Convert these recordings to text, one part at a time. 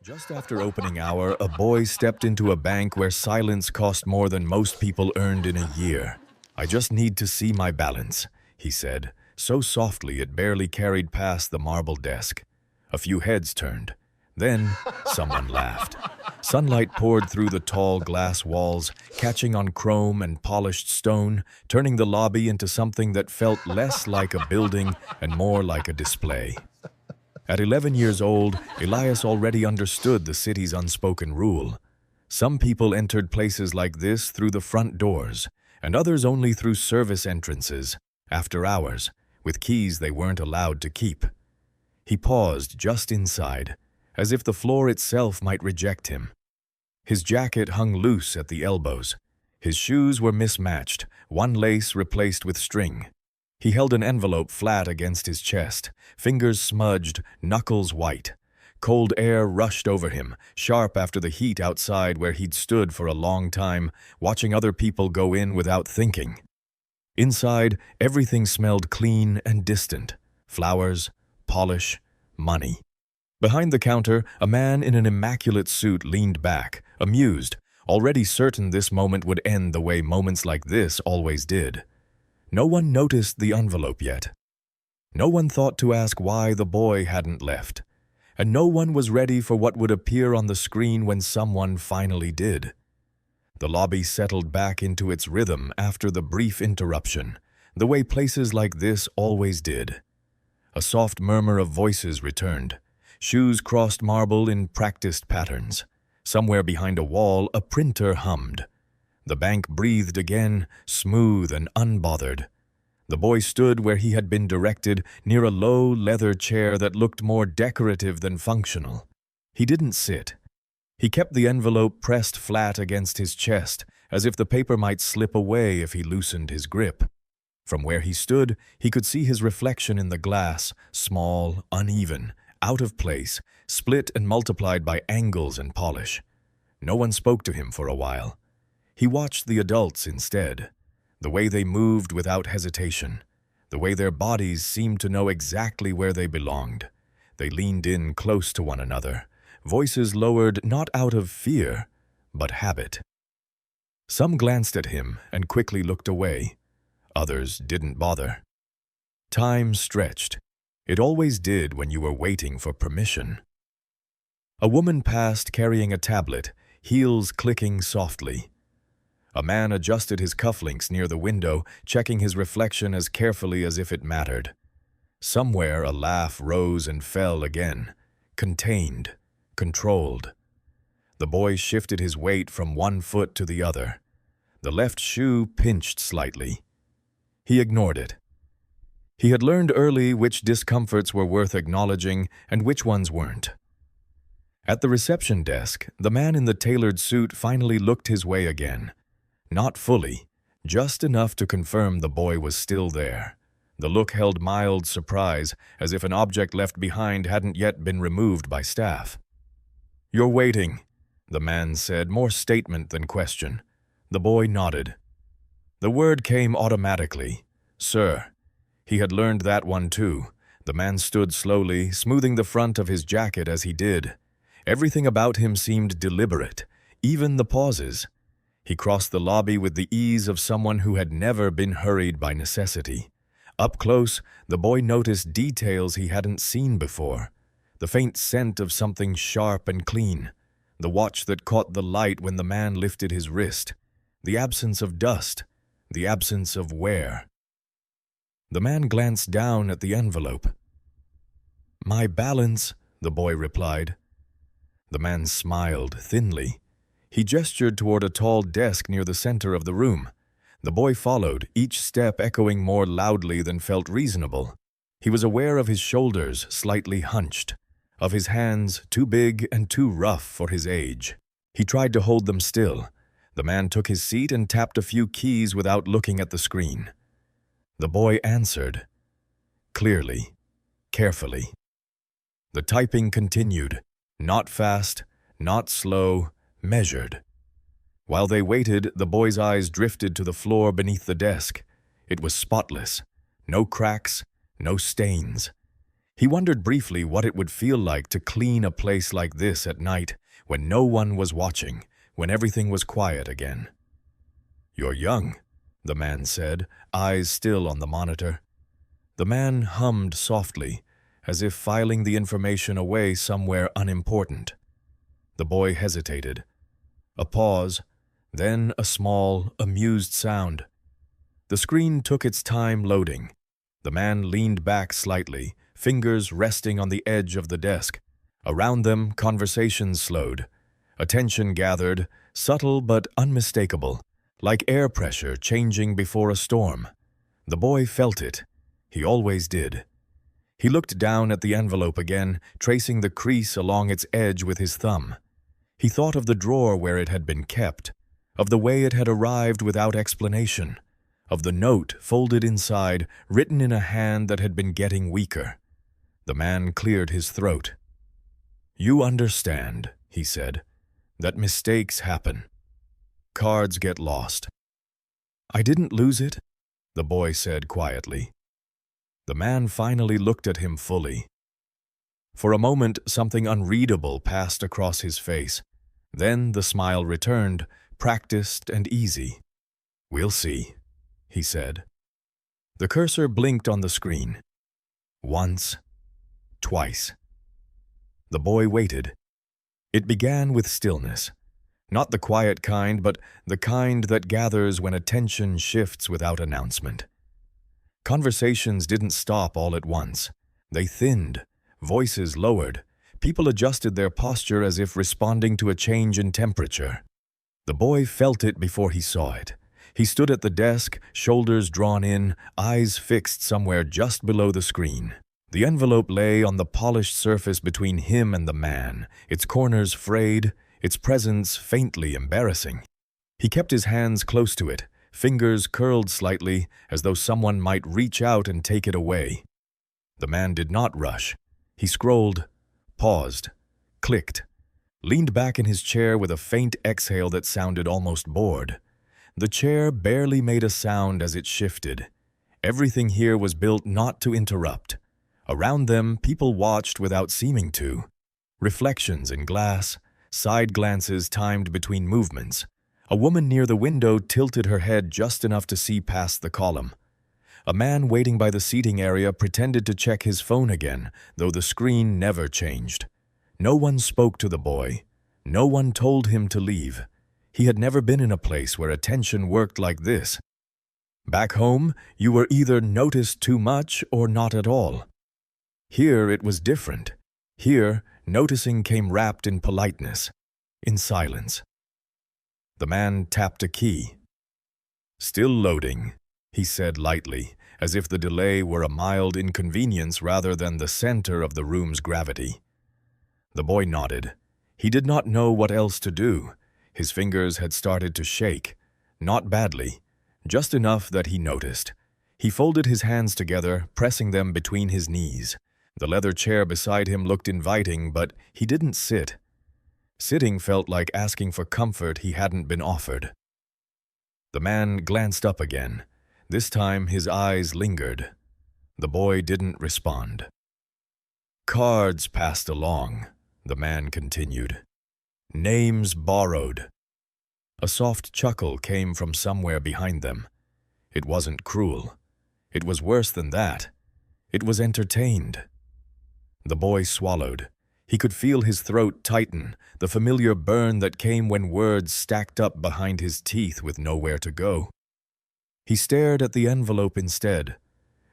Just after opening hour, a boy stepped into a bank where silence cost more than most people earned in a year. "I just need to see my balance," he said, so softly it barely carried past the marble desk. A few heads turned. Then, someone laughed. Sunlight poured through the tall glass walls, catching on chrome and polished stone, turning the lobby into something that felt less like a building and more like a display. At 11 years old, Elias already understood the city's unspoken rule. Some people entered places like this through the front doors, and others only through service entrances, after hours, with keys they weren't allowed to keep. He paused just inside, as if the floor itself might reject him. His jacket hung loose at the elbows. His shoes were mismatched, one lace replaced with string. He held an envelope flat against his chest, fingers smudged, knuckles white. Cold air rushed over him, sharp after the heat outside where he'd stood for a long time, watching other people go in without thinking. Inside, everything smelled clean and distant. Flowers, polish, money. Behind the counter, a man in an immaculate suit leaned back, amused, already certain this moment would end the way moments like this always did. No one noticed the envelope yet. No one thought to ask why the boy hadn't left. And no one was ready for what would appear on the screen when someone finally did. The lobby settled back into its rhythm after the brief interruption, the way places like this always did. A soft murmur of voices returned. Shoes crossed marble in practiced patterns. Somewhere behind a wall, a printer hummed. The bank breathed again, smooth and unbothered. The boy stood where he had been directed, near a low leather chair that looked more decorative than functional. He didn't sit. He kept the envelope pressed flat against his chest, as if the paper might slip away if he loosened his grip. From where he stood, he could see his reflection in the glass, small, uneven, out of place, split and multiplied by angles and polish. No one spoke to him for a while. He watched the adults instead, the way they moved without hesitation, the way their bodies seemed to know exactly where they belonged. They leaned in close to one another, voices lowered not out of fear, but habit. Some glanced at him and quickly looked away. Others didn't bother. Time stretched. It always did when you were waiting for permission. A woman passed carrying a tablet, heels clicking softly. A man adjusted his cufflinks near the window, checking his reflection as carefully as if it mattered. Somewhere a laugh rose and fell again, contained, controlled. The boy shifted his weight from one foot to the other. The left shoe pinched slightly. He ignored it. He had learned early which discomforts were worth acknowledging and which ones weren't. At the reception desk, the man in the tailored suit finally looked his way again. Not fully, just enough to confirm the boy was still there. The look held mild surprise, as if an object left behind hadn't yet been removed by staff. "You're waiting," the man said, more statement than question. The boy nodded. The word came automatically. "Sir." He had learned that one too. The man stood slowly, smoothing the front of his jacket as he did. Everything about him seemed deliberate, even the pauses. He crossed the lobby with the ease of someone who had never been hurried by necessity. Up close, the boy noticed details he hadn't seen before. The faint scent of something sharp and clean. The watch that caught the light when the man lifted his wrist. The absence of dust. The absence of wear. The man glanced down at the envelope. "My balance," the boy replied. The man smiled thinly. He gestured toward a tall desk near the center of the room. The boy followed, each step echoing more loudly than felt reasonable. He was aware of his shoulders slightly hunched, of his hands too big and too rough for his age. He tried to hold them still. The man took his seat and tapped a few keys without looking at the screen. The boy answered, clearly, carefully. The typing continued, not fast, not slow, measured. While they waited, the boy's eyes drifted to the floor beneath the desk. It was spotless, no cracks, no stains. He wondered briefly what it would feel like to clean a place like this at night, when no one was watching, when everything was quiet again. "You're young," the man said, eyes still on the monitor. The man hummed softly, as if filing the information away somewhere unimportant. The boy hesitated. A pause, then a small, amused sound. The screen took its time loading. The man leaned back slightly, fingers resting on the edge of the desk. Around them, conversations slowed. Attention gathered, subtle but unmistakable, like air pressure changing before a storm. The boy felt it. He always did. He looked down at the envelope again, tracing the crease along its edge with his thumb. He thought of the drawer where it had been kept, of the way it had arrived without explanation, of the note folded inside, written in a hand that had been getting weaker. The man cleared his throat. "You understand," he said, "that mistakes happen. Cards get lost." "I didn't lose it," the boy said quietly. The man finally looked at him fully. For a moment, something unreadable passed across his face. Then the smile returned, practiced and easy. "We'll see," he said. The cursor blinked on the screen. Once, twice. The boy waited. It began with stillness. Not the quiet kind, but the kind that gathers when attention shifts without announcement. Conversations didn't stop all at once. They thinned, voices lowered. People adjusted their posture as if responding to a change in temperature. The boy felt it before he saw it. He stood at the desk, shoulders drawn in, eyes fixed somewhere just below the screen. The envelope lay on the polished surface between him and the man, its corners frayed, its presence faintly embarrassing. He kept his hands close to it, fingers curled slightly, as though someone might reach out and take it away. The man did not rush. He scrolled, paused, clicked, leaned back in his chair with a faint exhale that sounded almost bored. The chair barely made a sound as it shifted. Everything here was built not to interrupt. Around them, people watched without seeming to. Reflections in glass, side glances timed between movements. A woman near the window tilted her head just enough to see past the column. A man waiting by the seating area pretended to check his phone again, though the screen never changed. No one spoke to the boy. No one told him to leave. He had never been in a place where attention worked like this. Back home, you were either noticed too much or not at all. Here it was different. Here, noticing came wrapped in politeness, in silence. The man tapped a key. "Still loading," he said lightly, as if the delay were a mild inconvenience rather than the center of the room's gravity. The boy nodded. He did not know what else to do. His fingers had started to shake, not badly, just enough that he noticed. He folded his hands together, pressing them between his knees. The leather chair beside him looked inviting, but he didn't sit. Sitting felt like asking for comfort he hadn't been offered. The man glanced up again. This time his eyes lingered. The boy didn't respond. "Cards passed along," the man continued. "Names borrowed." A soft chuckle came from somewhere behind them. It wasn't cruel. It was worse than that. It was entertained. The boy swallowed. He could feel his throat tighten, the familiar burn that came when words stacked up behind his teeth with nowhere to go. He stared at the envelope instead,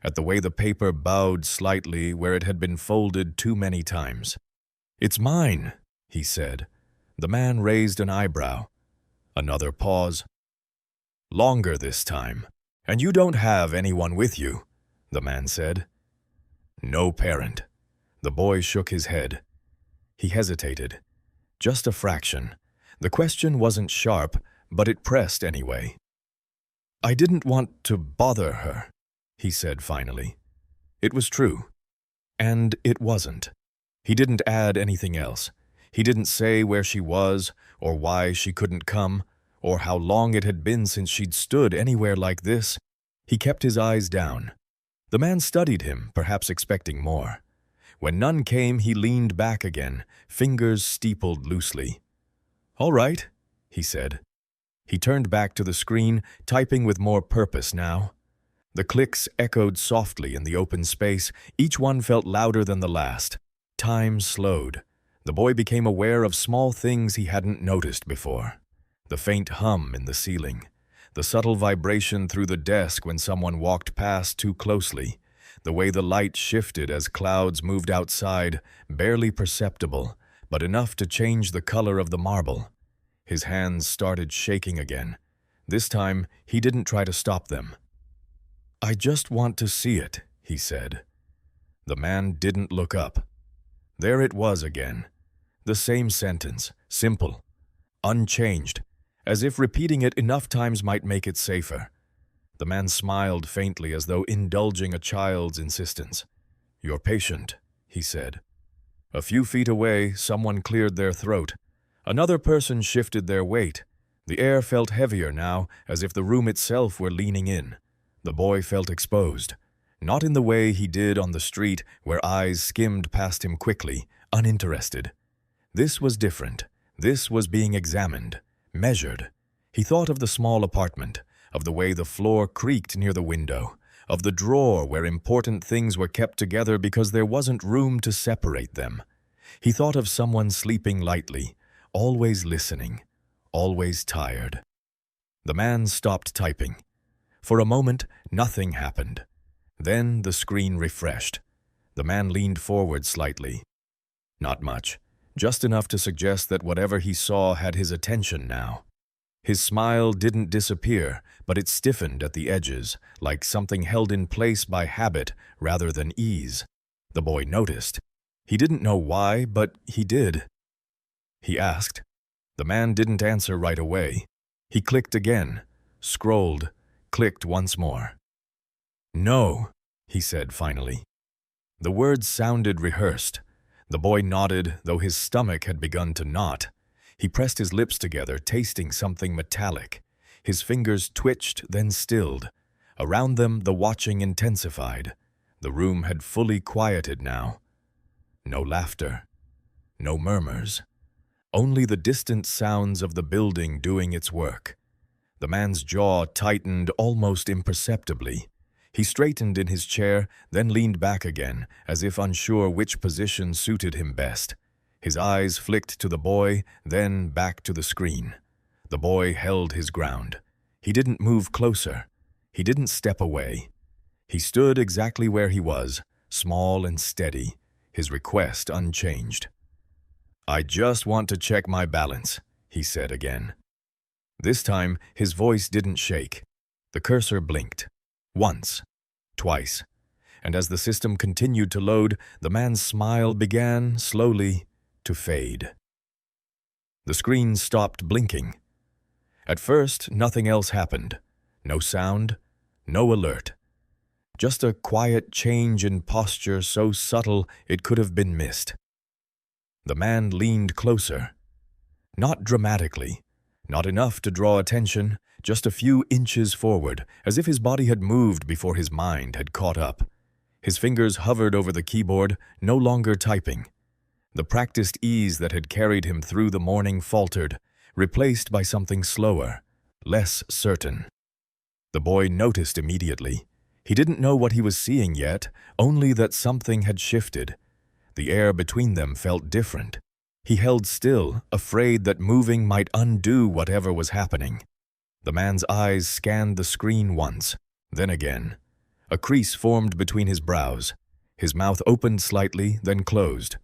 at the way the paper bowed slightly where it had been folded too many times. "It's mine," he said. The man raised an eyebrow. Another pause. "Longer this time. And you don't have anyone with you," the man said. "No parent." The boy shook his head. He hesitated. Just a fraction. The question wasn't sharp, but it pressed anyway. "I didn't want to bother her," he said finally. It was true. And it wasn't. He didn't add anything else. He didn't say where she was, or why she couldn't come, or how long it had been since she'd stood anywhere like this. He kept his eyes down. The man studied him, perhaps expecting more. When none came, he leaned back again, fingers steepled loosely. "All right," he said. He turned back to the screen, typing with more purpose now. The clicks echoed softly in the open space, each one felt louder than the last. Time slowed. The boy became aware of small things he hadn't noticed before. The faint hum in the ceiling, the subtle vibration through the desk when someone walked past too closely, the way the light shifted as clouds moved outside, barely perceptible, but enough to change the color of the marble. His hands started shaking again. This time, he didn't try to stop them. "I just want to see it," he said. The man didn't look up. There it was again. The same sentence, simple, unchanged, as if repeating it enough times might make it safer. The man smiled faintly as though indulging a child's insistence. "You're patient," he said. A few feet away, someone cleared their throat. Another person shifted their weight. The air felt heavier now, as if the room itself were leaning in. The boy felt exposed, not in the way he did on the street where eyes skimmed past him quickly, uninterested. This was different. This was being examined, measured. He thought of the small apartment, of the way the floor creaked near the window, of the drawer where important things were kept together because there wasn't room to separate them. He thought of someone sleeping lightly, always listening, always tired. The man stopped typing. For a moment, nothing happened. Then the screen refreshed. The man leaned forward slightly. Not much, just enough to suggest that whatever he saw had his attention now. His smile didn't disappear, but it stiffened at the edges, like something held in place by habit rather than ease. The boy noticed. He didn't know why, but he did. He asked. The man didn't answer right away. He clicked again, scrolled, clicked once more. "No," he said finally. The words sounded rehearsed. The boy nodded, though his stomach had begun to knot. He pressed his lips together, tasting something metallic. His fingers twitched, then stilled. Around them, the watching intensified. The room had fully quieted now. No laughter. No murmurs. Only the distant sounds of the building doing its work. The man's jaw tightened almost imperceptibly. He straightened in his chair, then leaned back again, as if unsure which position suited him best. His eyes flicked to the boy, then back to the screen. The boy held his ground. He didn't move closer. He didn't step away. He stood exactly where he was, small and steady, his request unchanged. "I just want to check my balance," he said again. This time, his voice didn't shake. The cursor blinked. Once. Twice. And as the system continued to load, the man's smile began, slowly, to fade. The screen stopped blinking. At first, nothing else happened. No sound, no alert. Just a quiet change in posture so subtle it could have been missed. The man leaned closer. Not dramatically. Not enough to draw attention, just a few inches forward, as if his body had moved before his mind had caught up. His fingers hovered over the keyboard, no longer typing. The practiced ease that had carried him through the morning faltered, replaced by something slower, less certain. The boy noticed immediately. He didn't know what he was seeing yet, only that something had shifted. The air between them felt different. He held still, afraid that moving might undo whatever was happening. The man's eyes scanned the screen once, then again. A crease formed between his brows. His mouth opened slightly, then closed.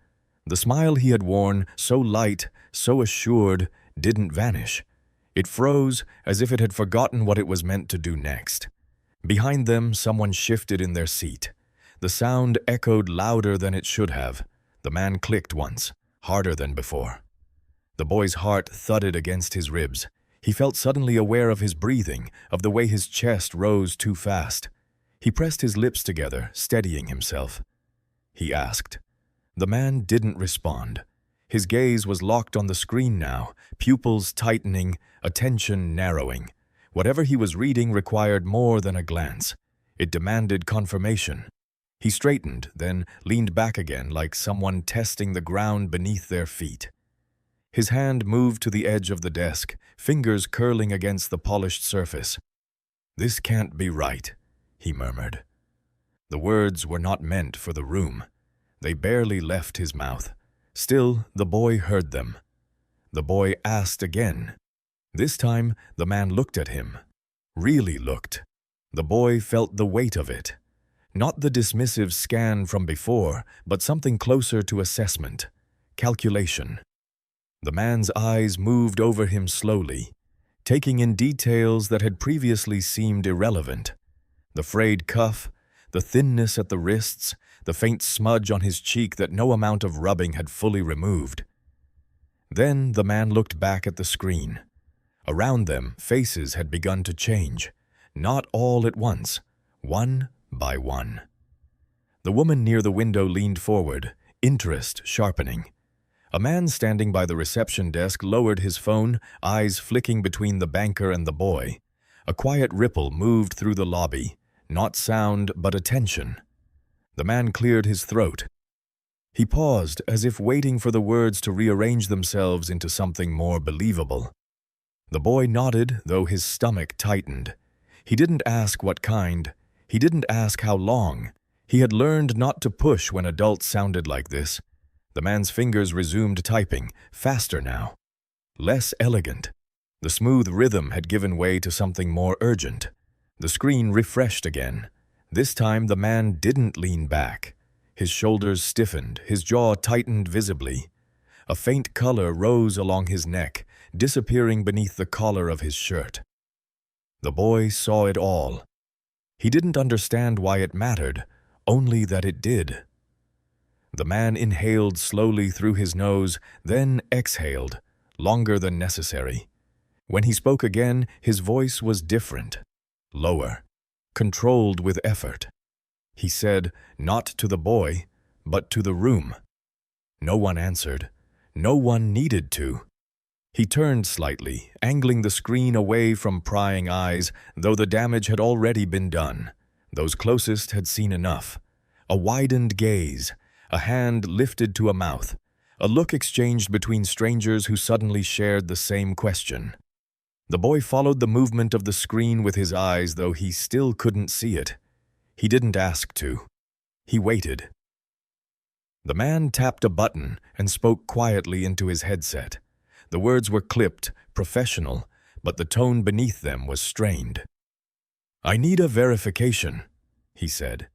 The smile he had worn, so light, so assured, didn't vanish. It froze as if it had forgotten what it was meant to do next. Behind them, someone shifted in their seat. The sound echoed louder than it should have. The man clicked once, harder than before. The boy's heart thudded against his ribs. He felt suddenly aware of his breathing, of the way his chest rose too fast. He pressed his lips together, steadying himself. He asked. The man didn't respond. His gaze was locked on the screen now, pupils tightening, attention narrowing. Whatever he was reading required more than a glance. It demanded confirmation. He straightened, then leaned back again like someone testing the ground beneath their feet. His hand moved to the edge of the desk, fingers curling against the polished surface. "This can't be right," he murmured. The words were not meant for the room. They barely left his mouth. Still, the boy heard them. The boy asked again. This time, the man looked at him. Really looked. The boy felt the weight of it. Not the dismissive scan from before, but something closer to assessment, calculation. The man's eyes moved over him slowly, taking in details that had previously seemed irrelevant. The frayed cuff, the thinness at the wrists, the faint smudge on his cheek that no amount of rubbing had fully removed. Then the man looked back at the screen. Around them, faces had begun to change, not all at once, one by one. The woman near the window leaned forward, interest sharpening. A man standing by the reception desk lowered his phone, eyes flicking between the banker and the boy. A quiet ripple moved through the lobby, not sound but attention. The man cleared his throat. He paused, as if waiting for the words to rearrange themselves into something more believable. The boy nodded, though his stomach tightened. He didn't ask what kind. He didn't ask how long. He had learned not to push when adults sounded like this. The man's fingers resumed typing, faster now. Less elegant. The smooth rhythm had given way to something more urgent. The screen refreshed again. This time the man didn't lean back. His shoulders stiffened, his jaw tightened visibly. A faint color rose along his neck, disappearing beneath the collar of his shirt. The boy saw it all. He didn't understand why it mattered, only that it did. The man inhaled slowly through his nose, then exhaled, longer than necessary. When he spoke again, his voice was different, lower, controlled with effort. He said, not to the boy, but to the room. No one answered. No one needed to. He turned slightly, angling the screen away from prying eyes, though the damage had already been done. Those closest had seen enough. A widened gaze, a hand lifted to a mouth, a look exchanged between strangers who suddenly shared the same question. The boy followed the movement of the screen with his eyes, though he still couldn't see it. He didn't ask to. He waited. The man tapped a button and spoke quietly into his headset. The words were clipped, professional, but the tone beneath them was strained. "I need a verification," he said.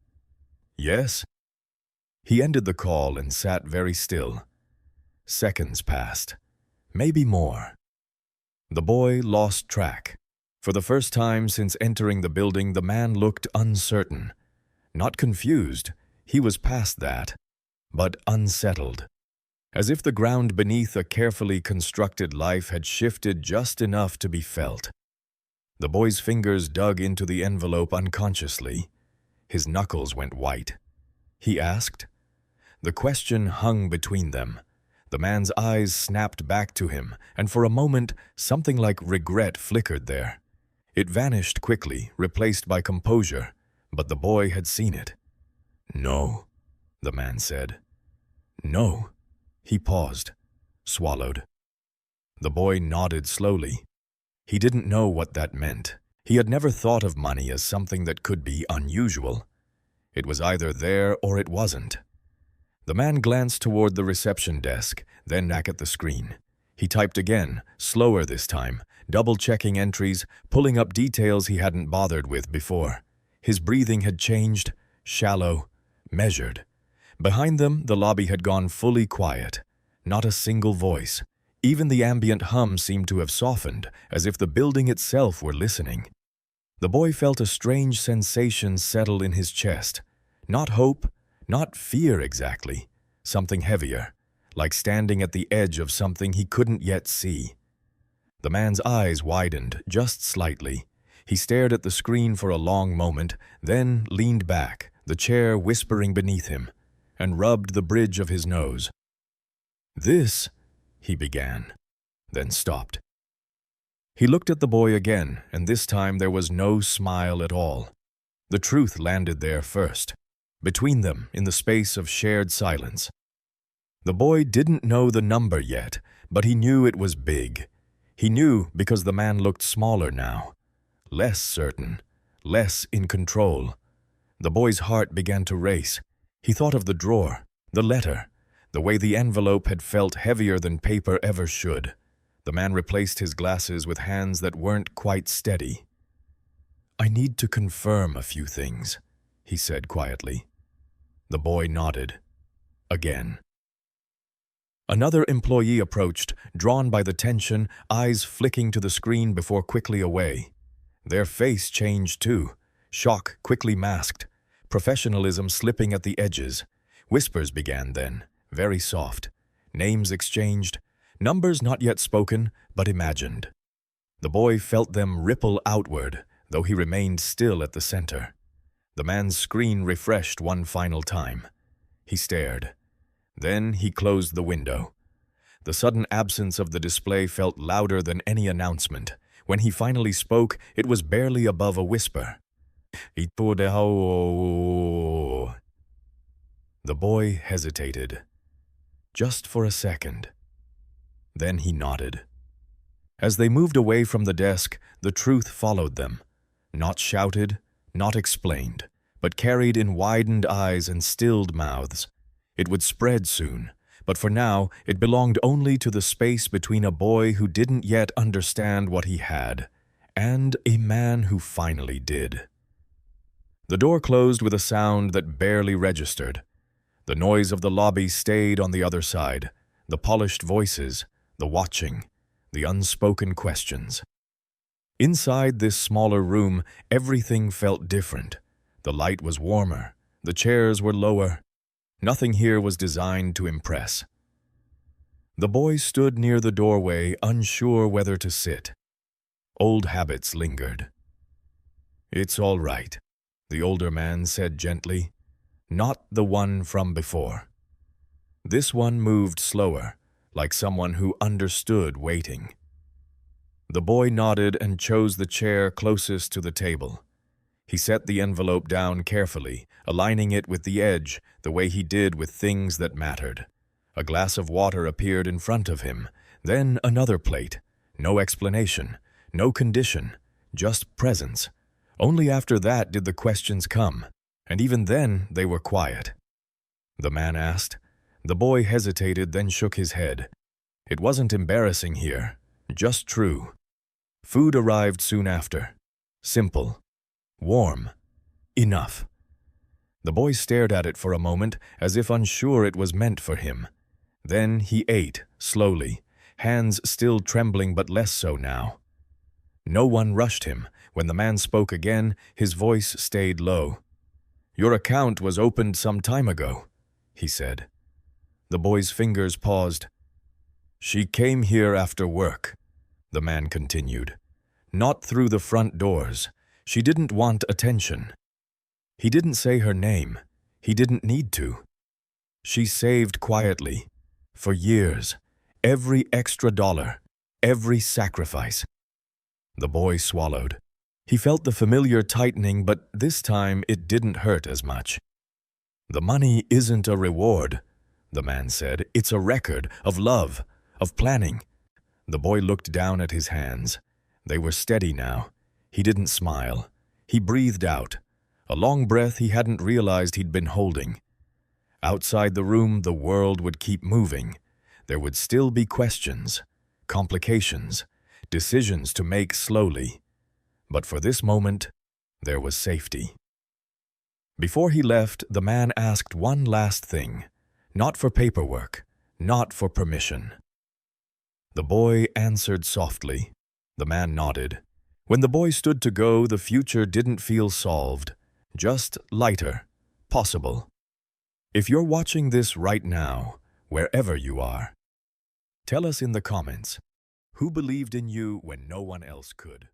"Yes?" He ended the call and sat very still. Seconds passed, maybe more. The boy lost track. For the first time since entering the building, the man looked uncertain. Not confused, he was past that, but unsettled. As if the ground beneath a carefully constructed life had shifted just enough to be felt. The boy's fingers dug into the envelope unconsciously. His knuckles went white. He asked. The question hung between them. The man's eyes snapped back to him, and for a moment, something like regret flickered there. It vanished quickly, replaced by composure, but the boy had seen it. "No," the man said. "No." He paused, swallowed. The boy nodded slowly. He didn't know what that meant. He had never thought of money as something that could be unusual. It was either there or it wasn't. The man glanced toward the reception desk, then back at the screen. He typed again, slower this time, double-checking entries, pulling up details he hadn't bothered with before. His breathing had changed, shallow, measured. Behind them, the lobby had gone fully quiet. Not a single voice. Even the ambient hum seemed to have softened, as if the building itself were listening. The boy felt a strange sensation settle in his chest. Not hope, not fear exactly. Something heavier, like standing at the edge of something he couldn't yet see. The man's eyes widened, just slightly. He stared at the screen for a long moment, then leaned back, the chair whispering beneath him, and rubbed the bridge of his nose. "This," he began, then stopped. He looked at the boy again, and this time there was no smile at all. The truth landed there first. between them in the space of shared silence. The boy didn't know the number yet, but he knew it was big. He knew because the man looked smaller now, less certain, less in control. The boy's heart began to race. He thought of the drawer, the letter, the way the envelope had felt heavier than paper ever should. The man replaced his glasses with hands that weren't quite steady. "I need to confirm a few things," he said quietly. The boy nodded. Again. Another employee approached, drawn by the tension, eyes flicking to the screen before quickly away. Their face changed too, shock quickly masked, professionalism slipping at the edges. Whispers began then, very soft. Names exchanged, numbers not yet spoken, but imagined. The boy felt them ripple outward, though he remained still at the center. The man's screen refreshed one final time. He stared. Then he closed the window. The sudden absence of the display felt louder than any announcement. When he finally spoke, it was barely above a whisper. The boy hesitated. Just for a second. Then he nodded. As they moved away from the desk, the truth followed them. Not shouted, not explained, but carried in widened eyes and stilled mouths. It would spread soon, but for now it belonged only to the space between a boy who didn't yet understand what he had, and a man who finally did. The door closed with a sound that barely registered. The noise of the lobby stayed on the other side, the polished voices, the watching, the unspoken questions. Inside this smaller room, everything felt different. The light was warmer, the chairs were lower. Nothing here was designed to impress. The boy stood near the doorway, unsure whether to sit. Old habits lingered. "It's all right," the older man said gently. "Not the one from before." This one moved slower, like someone who understood waiting. The boy nodded and chose the chair closest to the table. He set the envelope down carefully, aligning it with the edge, the way he did with things that mattered. A glass of water appeared in front of him, then another plate. No explanation, no condition, just presence. Only after that did the questions come, and even then they were quiet. The man asked. The boy hesitated, then shook his head. It wasn't embarrassing here, just true. Food arrived soon after. Simple. Warm. Enough. The boy stared at it for a moment, as if unsure it was meant for him. Then he ate, slowly, hands still trembling but less so now. No one rushed him. When the man spoke again, his voice stayed low. "Your account was opened some time ago," he said. The boy's fingers paused. "She came here after work," the man continued. "Not through the front doors. She didn't want attention." He didn't say her name. He didn't need to. She saved quietly. For years. Every extra dollar. Every sacrifice. The boy swallowed. He felt the familiar tightening, but this time it didn't hurt as much. "The money isn't a reward," the man said. "It's a record of love, of planning." The boy looked down at his hands. They were steady now. He didn't smile. He breathed out. A long breath he hadn't realized he'd been holding. Outside the room, the world would keep moving. There would still be questions, complications, decisions to make slowly. But for this moment, there was safety. Before he left, the man asked one last thing. Not for paperwork, not for permission. The boy answered softly. The man nodded. When the boy stood to go, the future didn't feel solved, just lighter, possible. If you're watching this right now, wherever you are, tell us in the comments, who believed in you when no one else could?